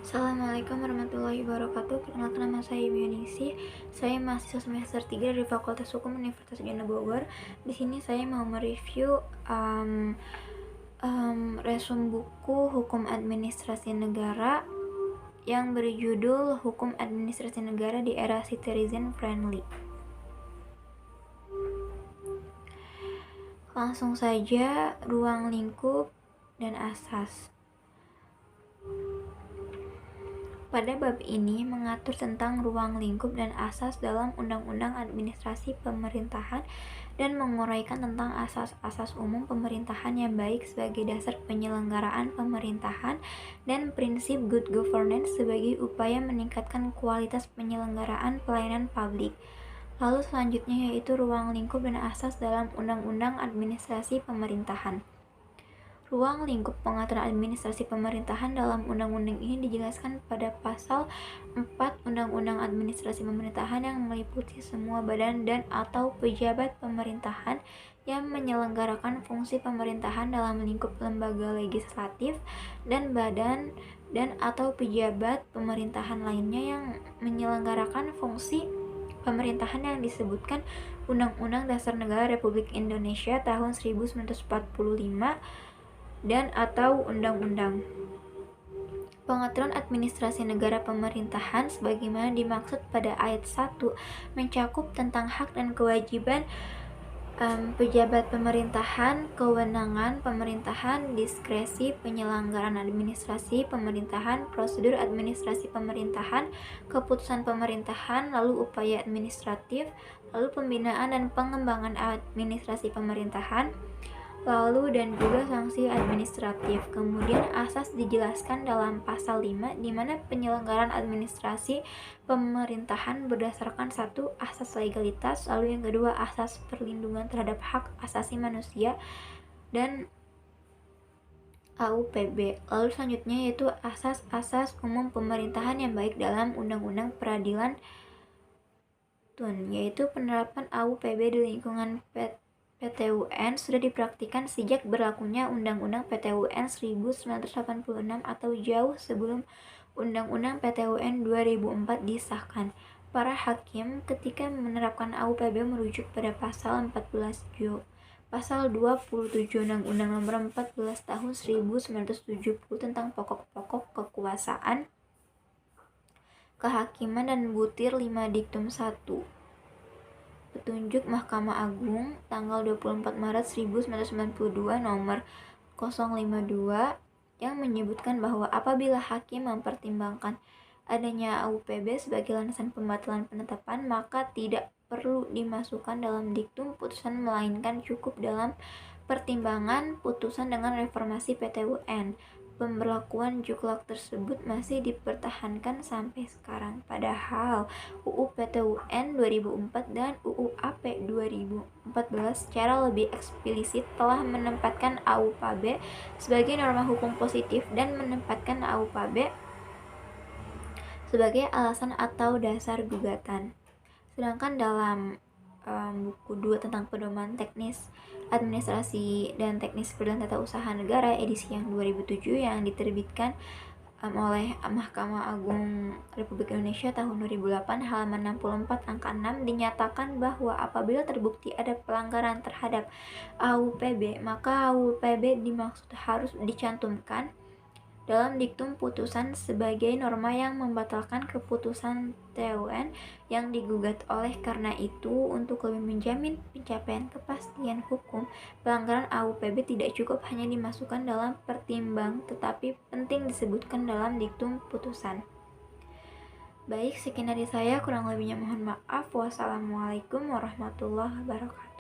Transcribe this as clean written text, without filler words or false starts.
Assalamualaikum warahmatullahi wabarakatuh. Perkenalkan, nama saya Yunisi. Saya mahasiswa semester 3 dari Fakultas Hukum Universitas Gajah Bogor. Di sini saya mau mereview resum buku Hukum Administrasi Negara yang berjudul Hukum Administrasi Negara di Era Citizen Friendly. Langsung saja, ruang lingkup dan asas. Pada bab ini mengatur tentang ruang lingkup dan asas dalam Undang-Undang Administrasi Pemerintahan dan menguraikan tentang asas-asas umum pemerintahan yang baik sebagai dasar penyelenggaraan pemerintahan dan prinsip good governance sebagai upaya meningkatkan kualitas penyelenggaraan pelayanan publik. Lalu selanjutnya yaitu ruang lingkup dan asas dalam Undang-Undang Administrasi Pemerintahan. Ruang lingkup pengaturan administrasi pemerintahan dalam undang-undang ini dijelaskan pada pasal 4 Undang-Undang Administrasi Pemerintahan yang meliputi semua badan dan atau pejabat pemerintahan yang menyelenggarakan fungsi pemerintahan dalam lingkup lembaga legislatif dan badan dan atau pejabat pemerintahan lainnya yang menyelenggarakan fungsi pemerintahan yang disebutkan Undang-Undang Dasar Negara Republik Indonesia tahun 1945 dan atau undang-undang. Pengaturan administrasi negara pemerintahan sebagaimana dimaksud pada ayat 1 mencakup tentang hak dan kewajiban pejabat pemerintahan, kewenangan pemerintahan, diskresi penyelenggaraan administrasi pemerintahan, prosedur administrasi pemerintahan, keputusan pemerintahan, lalu upaya administratif, lalu pembinaan dan pengembangan administrasi pemerintahan, lalu dan juga sanksi administratif. Kemudian asas dijelaskan dalam pasal 5 di mana penyelenggaraan administrasi pemerintahan berdasarkan satu asas legalitas, lalu yang kedua asas perlindungan terhadap hak asasi manusia dan AUPB. Lalu selanjutnya yaitu asas-asas umum pemerintahan yang baik dalam Undang-Undang Peradilan yaitu penerapan AUPB di lingkungan PTUN sudah dipraktikkan sejak berlakunya Undang-Undang PTUN 1986 atau jauh sebelum Undang-Undang PTUN 2004 disahkan. Para hakim ketika menerapkan AUPB merujuk pada pasal 14 Pasal 27 Undang-Undang Nomor 14 Tahun 1970 tentang pokok-pokok kekuasaan, kehakiman dan butir 5 Diktum 1. Petunjuk Mahkamah Agung tanggal 24 Maret 1992 nomor 052 yang menyebutkan bahwa apabila hakim mempertimbangkan adanya AUPB sebagai landasan pembatalan penetapan, maka tidak perlu dimasukkan dalam diktum putusan melainkan cukup dalam pertimbangan putusan dengan reformasi PTUN. Pemberlakuan juklak tersebut masih dipertahankan sampai sekarang. Padahal UU PTUN 2004 dan UU AP 2014 secara lebih eksplisit telah menempatkan AUPB sebagai norma hukum positif dan menempatkan AUPB sebagai alasan atau dasar gugatan. Sedangkan dalam buku 2 tentang pedoman teknis administrasi dan teknis peradilan tata usaha negara edisi yang 2007 yang diterbitkan oleh Mahkamah Agung Republik Indonesia tahun 2008 halaman 64 angka 6 dinyatakan bahwa apabila terbukti ada pelanggaran terhadap AUPB, maka AUPB dimaksud harus dicantumkan dalam diktum putusan sebagai norma yang membatalkan keputusan TUN yang digugat. Oleh karena itu, untuk lebih menjamin pencapaian kepastian hukum, pelanggaran AUPB tidak cukup hanya dimasukkan dalam pertimbang, tetapi penting disebutkan dalam diktum putusan. Baik, sekian dari saya, kurang lebihnya mohon maaf. Wassalamualaikum warahmatullahi wabarakatuh.